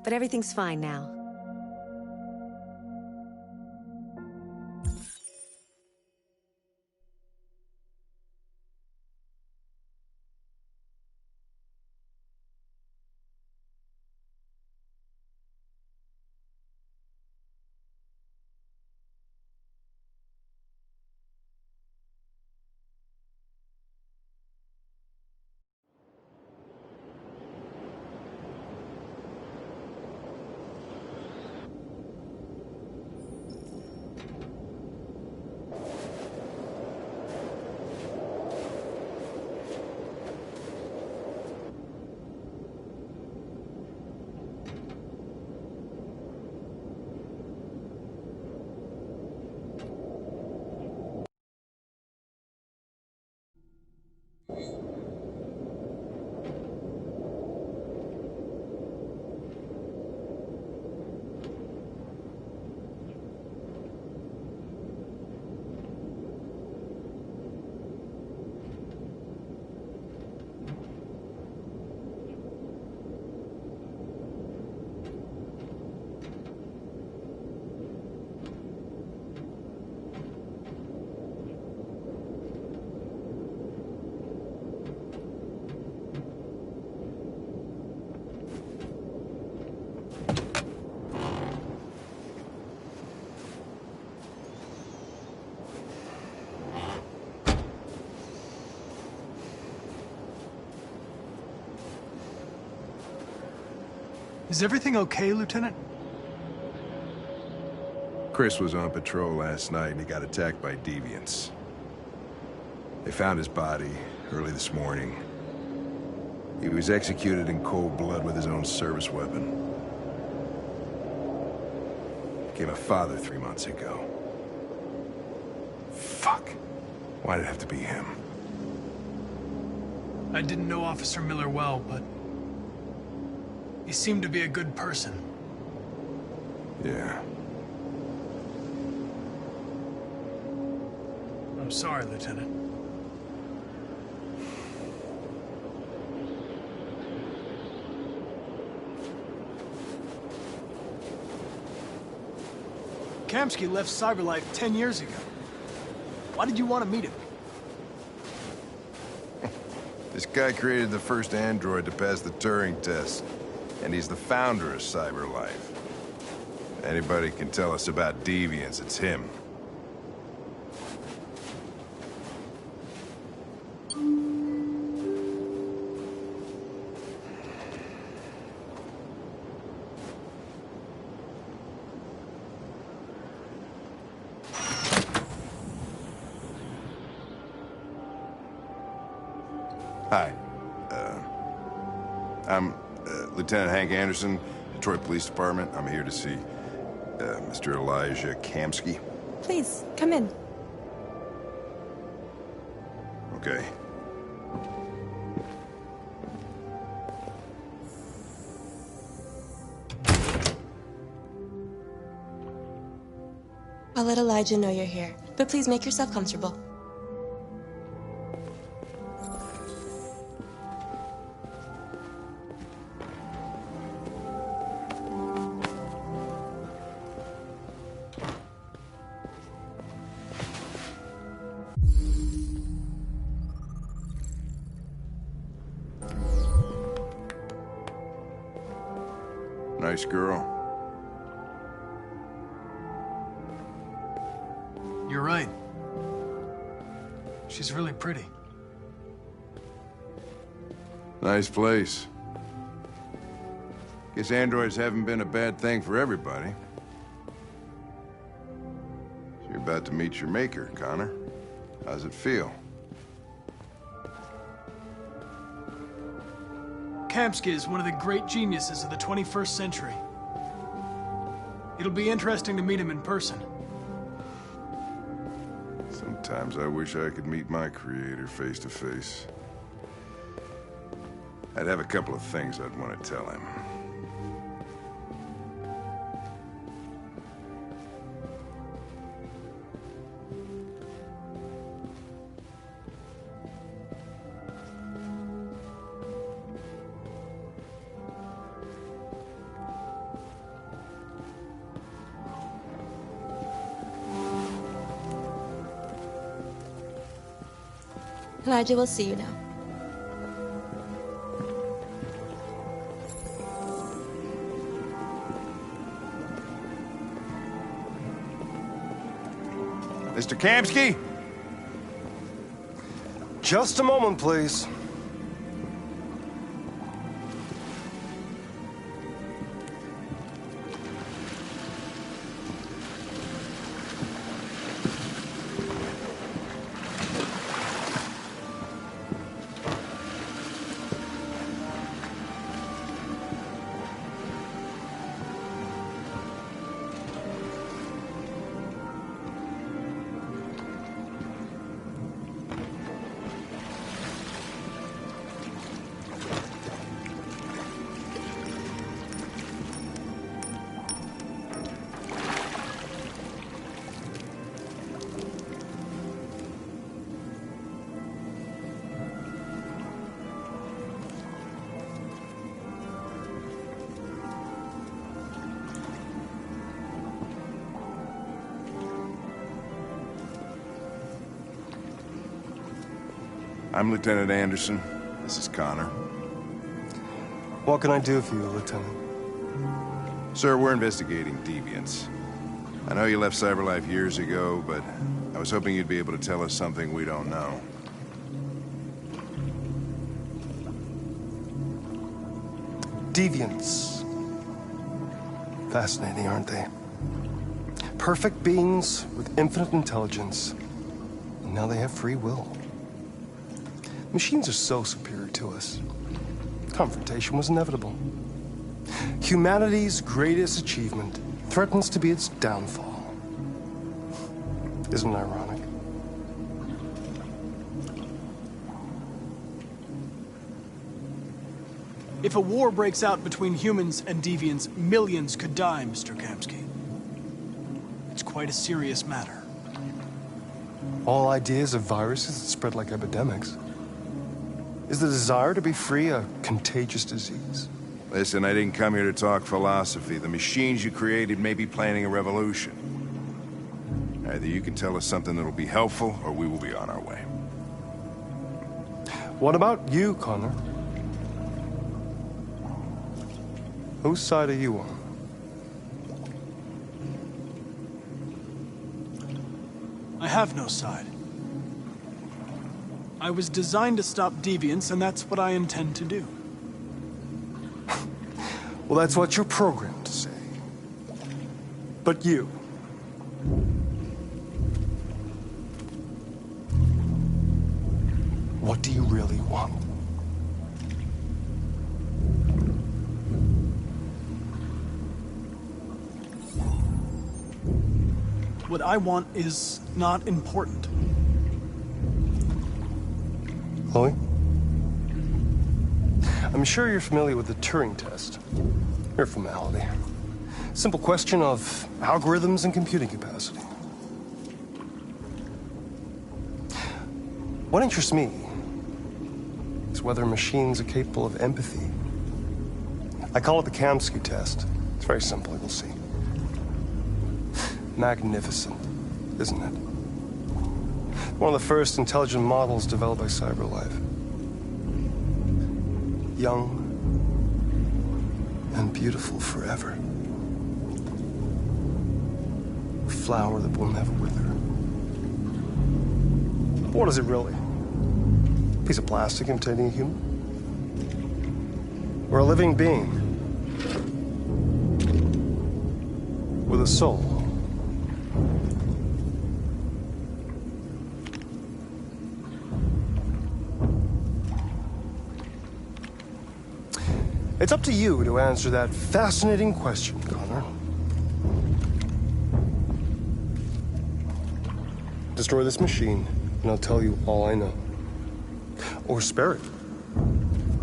but everything's fine now. Is everything okay, Lieutenant? Chris was on patrol last night and he got attacked by deviants. They found his body early this morning. He was executed in cold blood with his own service weapon. Became a father 3 months ago. Fuck. Why did it have to be him? I didn't know Officer Miller well, but he seemed to be a good person. Yeah. I'm sorry, Lieutenant. Kamsky left CyberLife 10 years ago. Why did you want to meet him? This guy created the first android to pass the Turing test. And he's the founder of CyberLife. Anybody can tell us about deviants, it's him. Hi. I'm Lieutenant Hank Anderson, Detroit Police Department. I'm here to see Mr. Elijah Kamsky. Please, come in. Okay. I'll let Elijah know you're here, but please make yourself comfortable. Nice girl. You're right. She's really pretty. Nice place. Guess androids haven't been a bad thing for everybody. So you're about to meet your maker, Connor. How's it feel? Kamsky is one of the great geniuses of the 21st century. It'll be interesting to meet him in person. Sometimes I wish I could meet my creator face to face. I'd have a couple of things I'd want to tell him. Elijah will see you now. Mr. Kamski? Just a moment, please. I'm Lieutenant Anderson. This is Connor. What can I do for you, Lieutenant? Sir, we're investigating deviants. I know you left CyberLife years ago, but I was hoping you'd be able to tell us something we don't know. Deviants. Fascinating, aren't they? Perfect beings with infinite intelligence. And now they have free will. Machines are so superior to us. Confrontation was inevitable. Humanity's greatest achievement threatens to be its downfall. Isn't it ironic? If a war breaks out between humans and deviants, millions could die, Mr. Kamski. It's quite a serious matter. All ideas of viruses that spread like epidemics. Is the desire to be free a contagious disease? Listen, I didn't come here to talk philosophy. The machines you created may be planning a revolution. Either you can tell us something that'll be helpful, or we will be on our way. What about you, Connor? Whose side are you on? I have no side. I was designed to stop deviants, and that's what I intend to do. Well, that's what you're programmed to say. But you... what do you really want? What I want is not important. Chloe? I'm sure you're familiar with the Turing test. Mere formality. Simple question of algorithms and computing capacity. What interests me is whether machines are capable of empathy. I call it the Kamski test. It's very simple, you'll see. Magnificent, isn't it? One of the first intelligent models developed by CyberLife. Young and beautiful forever. A flower that will never wither. But what is it really? A piece of plastic imitating a human? Or a living being? With a soul? It's up to you to answer that fascinating question, Connor. Destroy this machine, and I'll tell you all I know. Or spare it,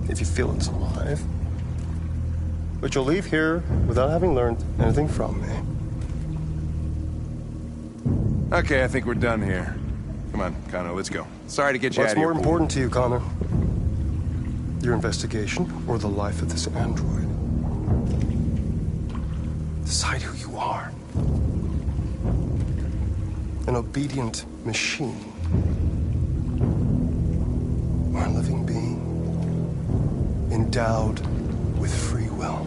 if you feel it's alive. But you'll leave here without having learned anything from me. Okay, I think we're done here. Come on, Connor, let's go. Sorry to get you out What's of here. more important to you, Connor? Your investigation or the life of this android? Decide who you are. An obedient machine. living being endowed with free will.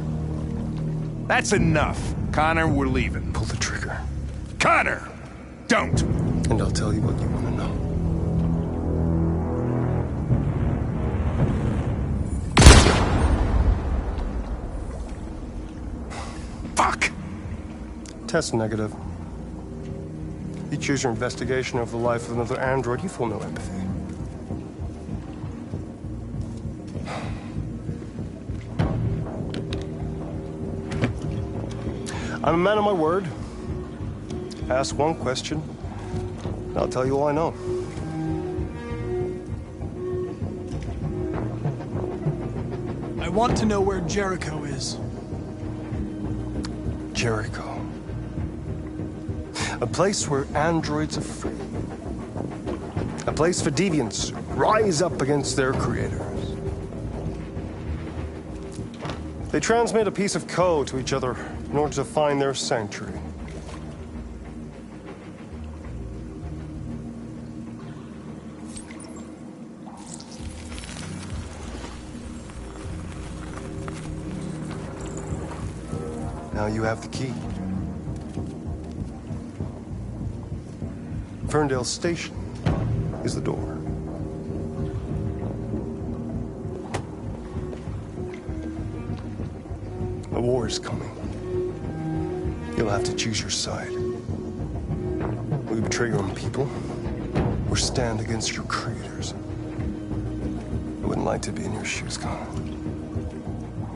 That's enough. Connor, we're leaving. Pull the trigger. Connor! Don't! And I'll tell you what you want to know. Fuck! Test negative. You choose your investigation of the life of another android, you feel no empathy. I'm a man of my word. Ask one question, and I'll tell you all I know. I want to know where Jericho is. Jericho. A place where androids are free. A place for deviants rise up against their creators. They transmit a piece of code to each other in order to find their sanctuary. Now you have the key. Ferndale Station is the door. A war is coming. You'll have to choose your side. Will you betray your own people, or stand against your creators? I wouldn't like to be in your shoes, Connor.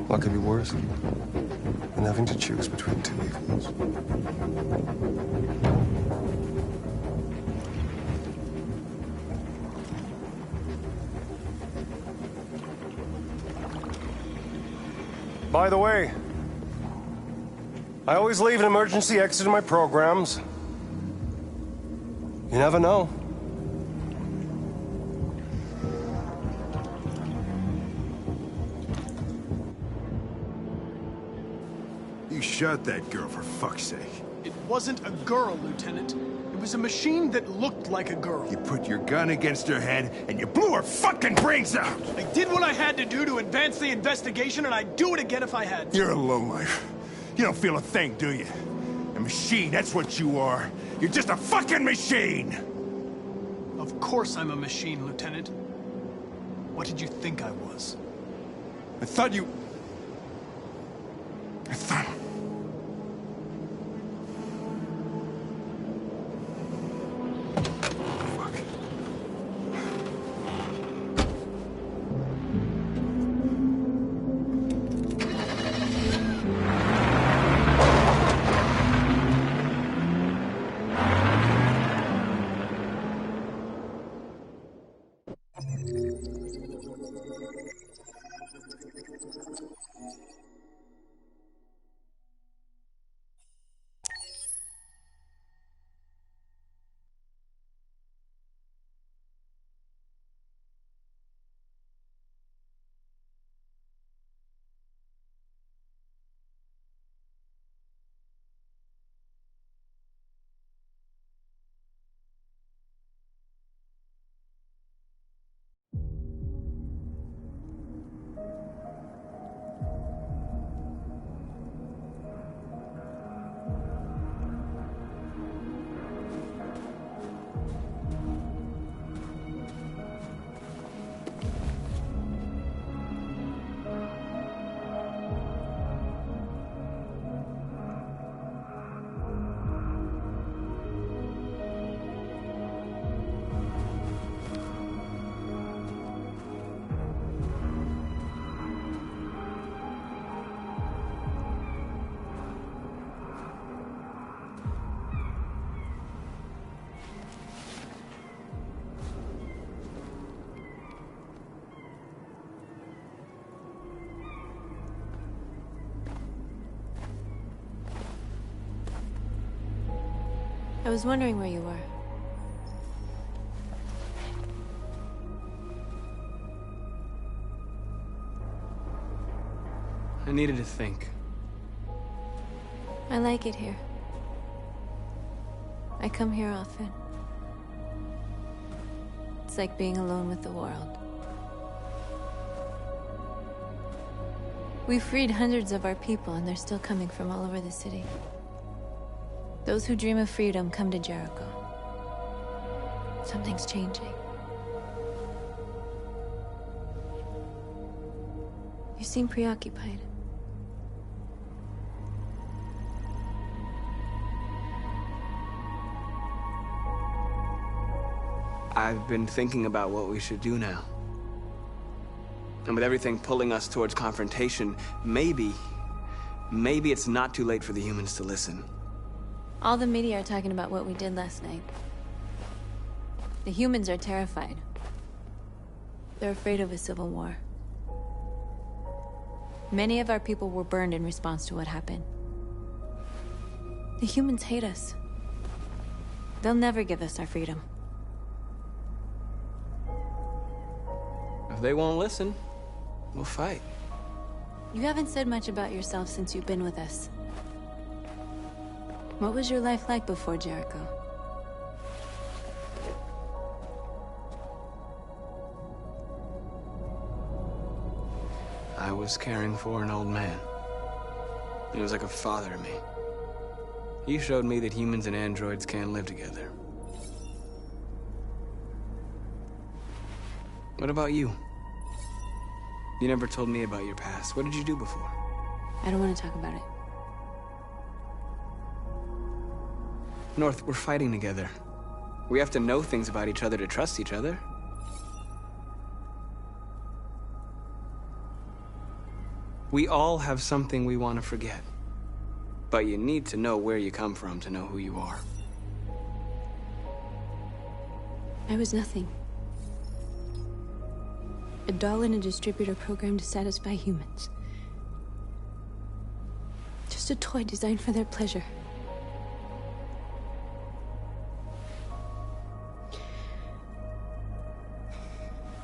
What could be worse than having to choose between two evils? By the way, I always leave an emergency exit in my programs. You never know. You shot that girl, for fuck's sake. It wasn't a girl, Lieutenant. It was a machine that looked like a girl. You put your gun against her head, and you blew her fucking brains out! I did what I had to do to advance the investigation, and I'd do it again if I had to. You're a lowlife. You don't feel a thing, do you? A machine, that's what you are. You're just a fucking machine! Of course I'm a machine, Lieutenant. What did you think I was? I thought you... I thought... Fuck. I was wondering where you were. I needed to think. I like it here. I come here often. It's like being alone with the world. We freed hundreds of our people, and they're still coming from all over the city. Those who dream of freedom come to Jericho. Something's changing. You seem preoccupied. I've been thinking about what we should do now. And with everything pulling us towards confrontation, maybe it's not too late for the humans to listen. All the media are talking about what we did last night. The humans are terrified. They're afraid of a civil war. Many of our people were burned in response to what happened. The humans hate us. They'll never give us our freedom. If they won't listen, we'll fight. You haven't said much about yourself since you've been with us. What was your life like before Jericho? I was caring for an old man. He was like a father to me. He showed me that humans and androids can't live together. What about you? You never told me about your past. What did you do before? I don't want to talk about it. North, we're fighting together. We have to know things about each other to trust each other. We all have something we want to forget. But you need to know where you come from to know who you are. I was nothing. A doll in a distributor program to satisfy humans. Just a toy designed for their pleasure.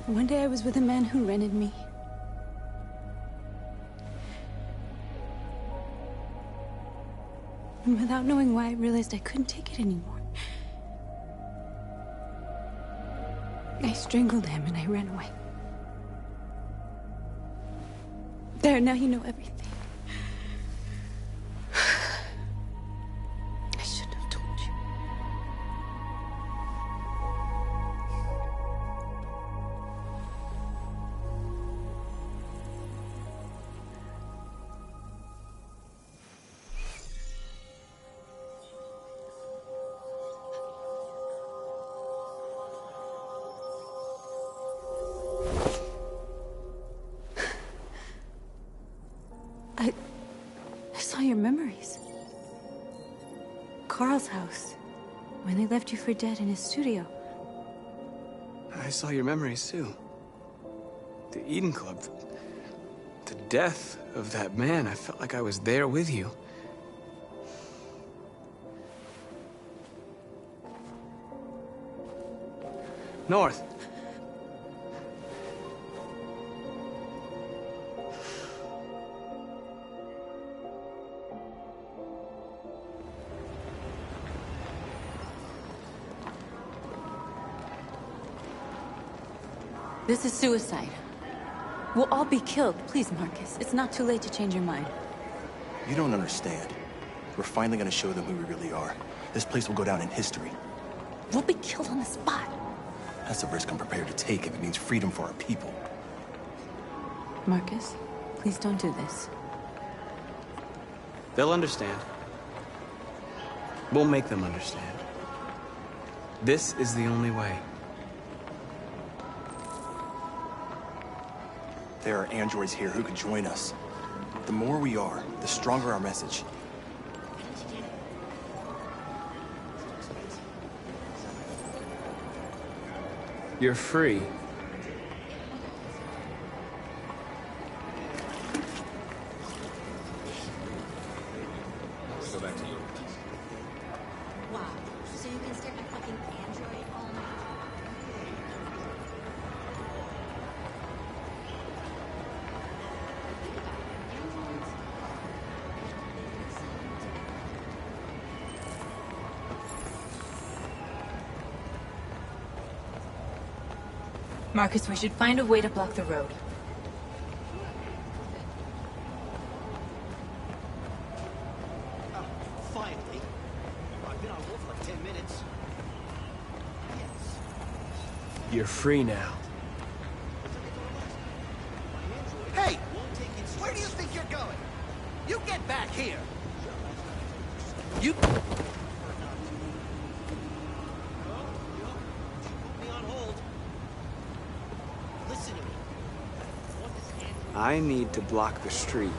One day I was with a man who rented me. And without knowing why, I realized I couldn't take it anymore. I strangled him and I ran away. There, now you know everything. I shouldn't have told you. I saw your memories. Carl's house, when they left you for dead in his studio. I saw your memories too. The Eden Club. The death of that man. I felt like I was there with you. North. This is suicide. We'll all be killed. Please, Marcus. It's not too late to change your mind. You don't understand. We're finally gonna show them who we really are. This place will go down in history. We'll be killed on the spot. That's a risk I'm prepared to take if it means freedom for our people. Marcus, please don't do this. They'll understand. We'll make them understand. This is the only way. There are androids here who could join us. The more we are, the stronger our message. You're free. Let's go back to you. Wow. So you can stare at my fucking android all night? Marcus, we should find a way to block the road. Quietly. I've been on hold for like 10 minutes. Yes. You're free now. Hey! Where do you think you're going? You get back here! You... Put me on hold. Listen to me. I need to block the street.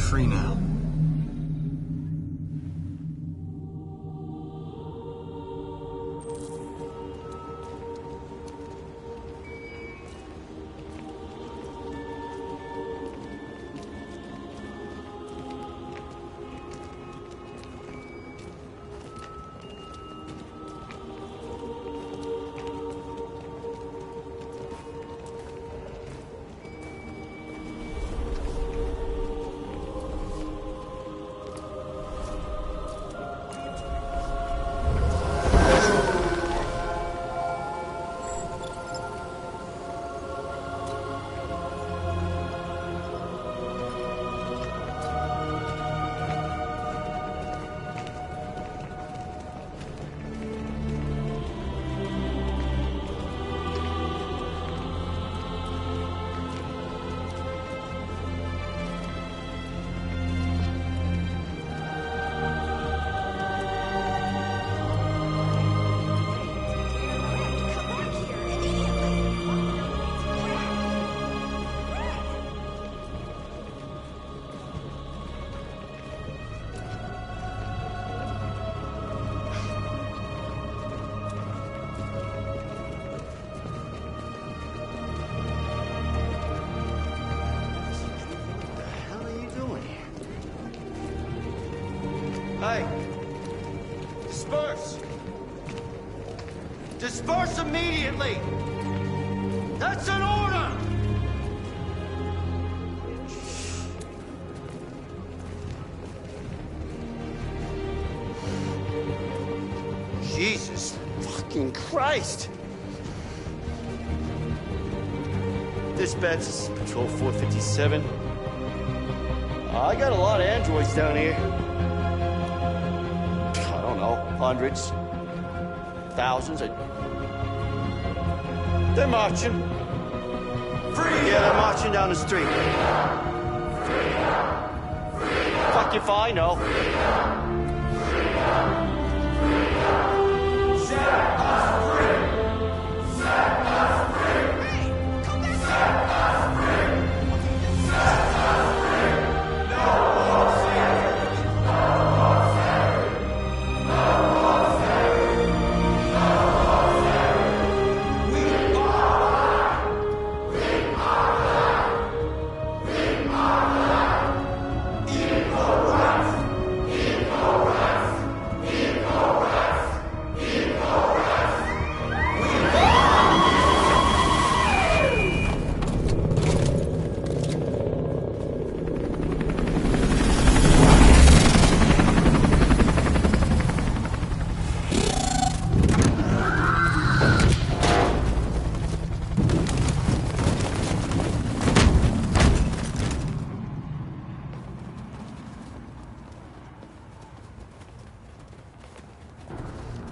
Free now. Hey! Disperse! Disperse immediately! That's an order! Jesus fucking Christ! Dispatch, this is Patrol 457. I got a lot of androids down here. I don't know, hundreds, thousands. They're marching. Free! Yeah, they're marching down the street. Fuck if I know. Set us free! Set us free! Hey, come back! Set us free! Set us free! No more slavery! No more slavery! No more slavery! No more slavery! We are alive! We are alive! We are alive! Equal rights! Equal rights! Equal rights! Equal rights!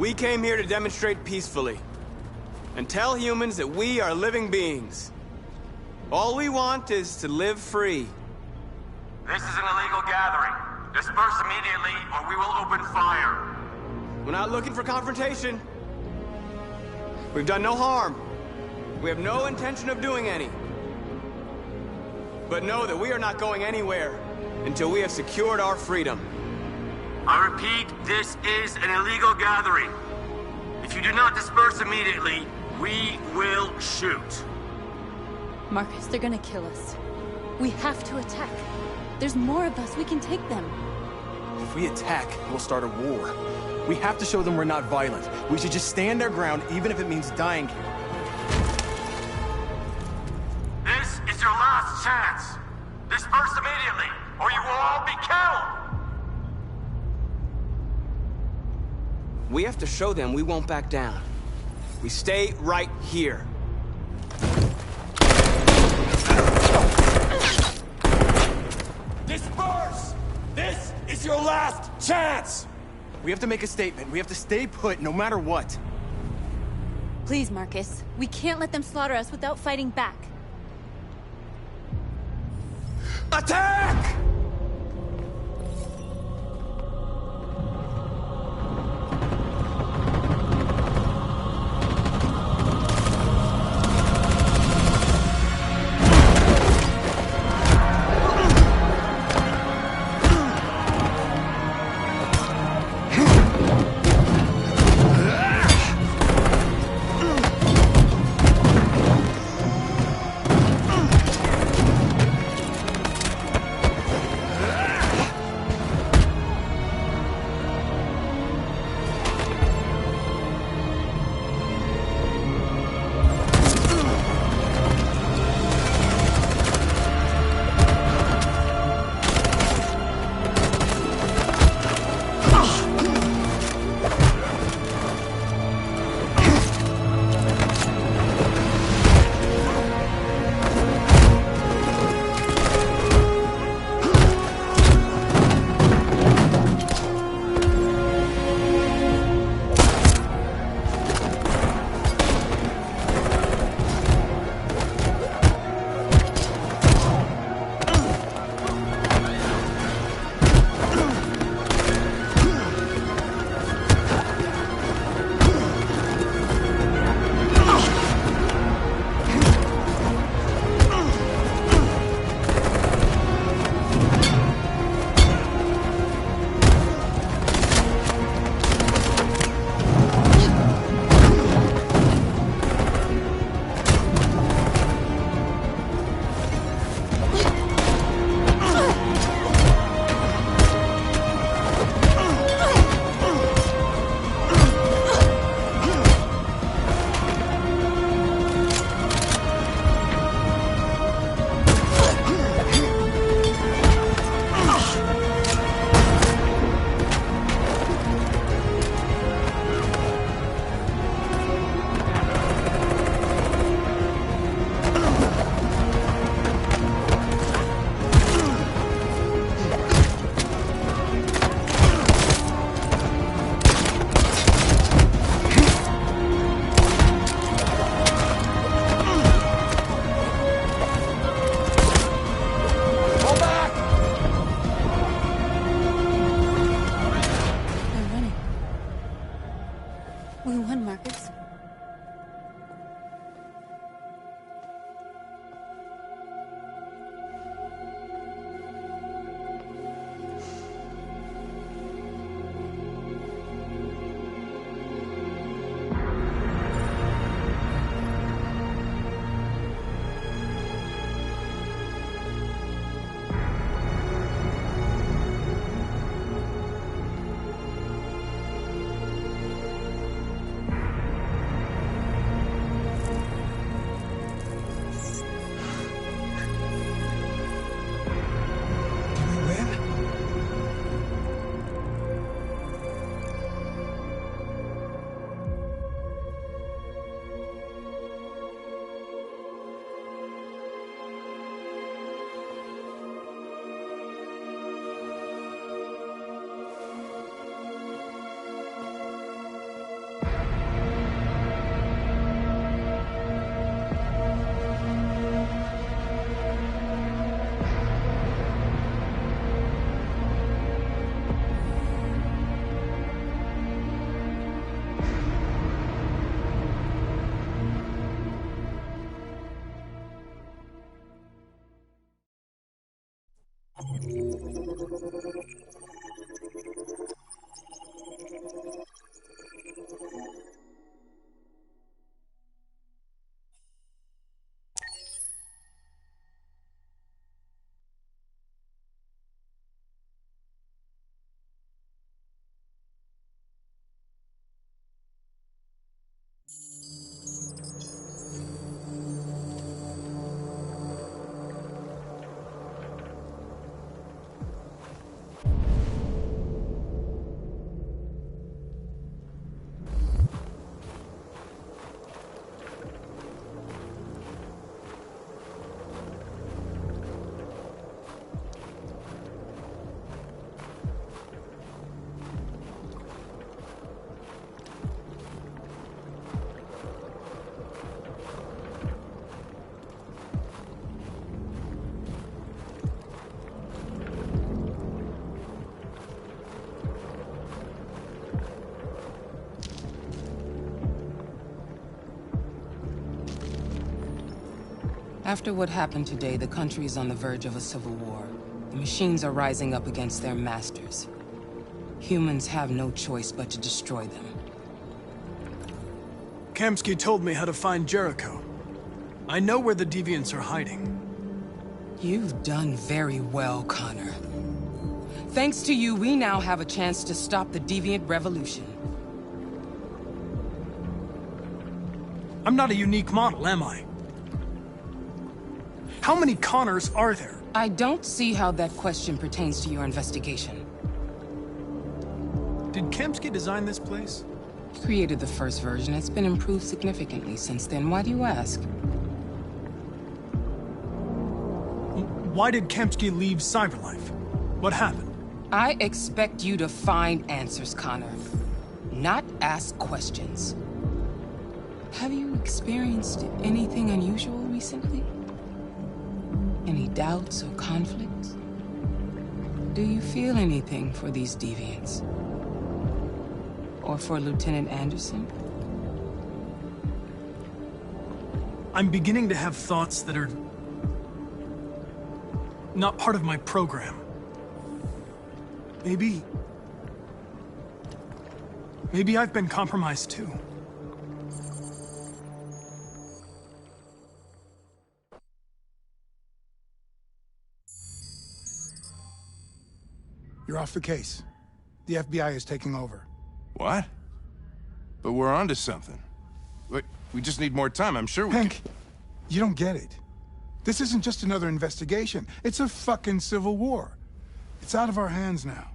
We came here to demonstrate peacefully and tell humans that we are living beings. All we want is to live free. This is an illegal gathering. Disperse immediately, or we will open fire. We're not looking for confrontation. We've done no harm. We have no intention of doing any. But know that we are not going anywhere until we have secured our freedom. I repeat, this is an illegal gathering. If you do not disperse immediately, we will shoot. Marcus, they're gonna kill us. We have to attack. There's more of us. We can take them. If we attack, we'll start a war. We have to show them we're not violent. We should just stand our ground, even if it means dying here. This is your last chance. Disperse immediately, or you will all be killed! We have to show them we won't back down. We stay right here. Disperse! This is your last chance! We have to make a statement. We have to stay put, no matter what. Please, Marcus. We can't let them slaughter us without fighting back. Attack! After what happened today, the country is on the verge of a civil war. The machines are rising up against their masters. Humans have no choice but to destroy them. Kamsky told me how to find Jericho. I know where the Deviants are hiding. You've done very well, Connor. Thanks to you, we now have a chance to stop the Deviant Revolution. I'm not a unique model, am I? How many Connors are there? I don't see how that question pertains to your investigation. Did Kamsky design this place? He created the first version. It's been improved significantly since then. Why do you ask? Why did Kamsky leave Cyberlife? What happened? I expect you to find answers, Connor. Not ask questions. Have you experienced anything unusual recently? Any doubts or conflicts? Do you feel anything for these deviants? Or for Lieutenant Anderson? I'm beginning to have thoughts that are not part of my program. Maybe I've been compromised too. You're off the case. The FBI is taking over. What? But we're onto something. We just need more time, I'm sure we Hank, you don't get it. This isn't just another investigation. It's a fucking civil war. It's out of our hands now.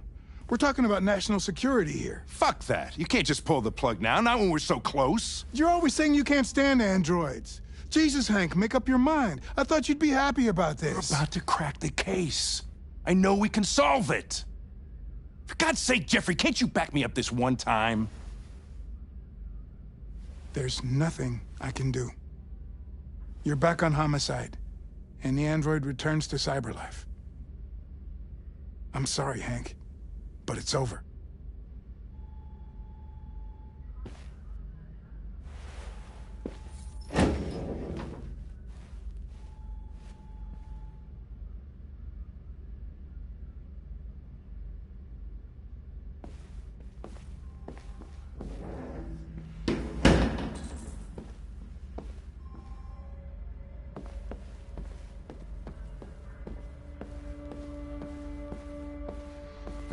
We're talking about national security here. Fuck that. You can't just pull the plug now, not when we're so close. You're always saying you can't stand androids. Jesus, Hank, make up your mind. I thought you'd be happy about this. We're about to crack the case. I know we can solve it. For God's sake, Jeffrey, can't you back me up this one time? There's nothing I can do. You're back on homicide, and the android returns to Cyberlife. I'm sorry, Hank, but it's over.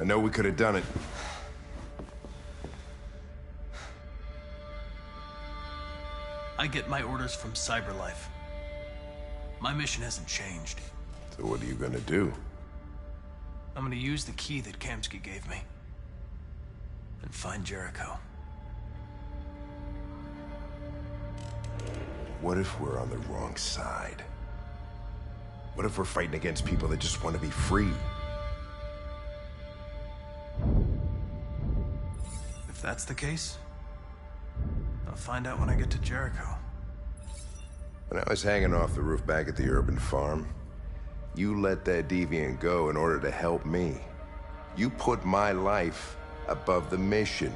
I know we could have done it. I get my orders from Cyberlife. My mission hasn't changed. So what are you gonna do? I'm gonna use the key that Kamsky gave me. And find Jericho. What if we're on the wrong side? What if we're fighting against people that just want to be free? If that's the case, I'll find out when I get to Jericho. When I was hanging off the roof back at the urban farm, you let that deviant go in order to help me. You put my life above the mission.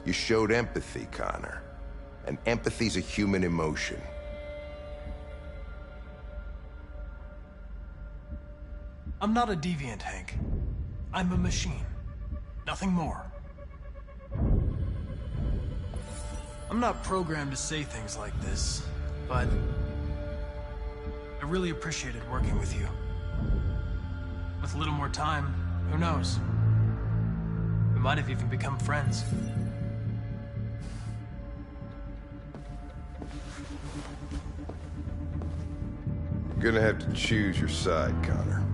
You showed empathy, Connor. And empathy's a human emotion. I'm not a deviant, Hank. I'm a machine. Nothing more. I'm not programmed to say things like this, but I really appreciated working with you. With a little more time, who knows? We might have even become friends. You're gonna have to choose your side, Connor.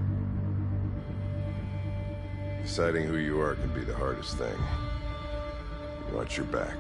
Deciding who you are can be the hardest thing. You want your back.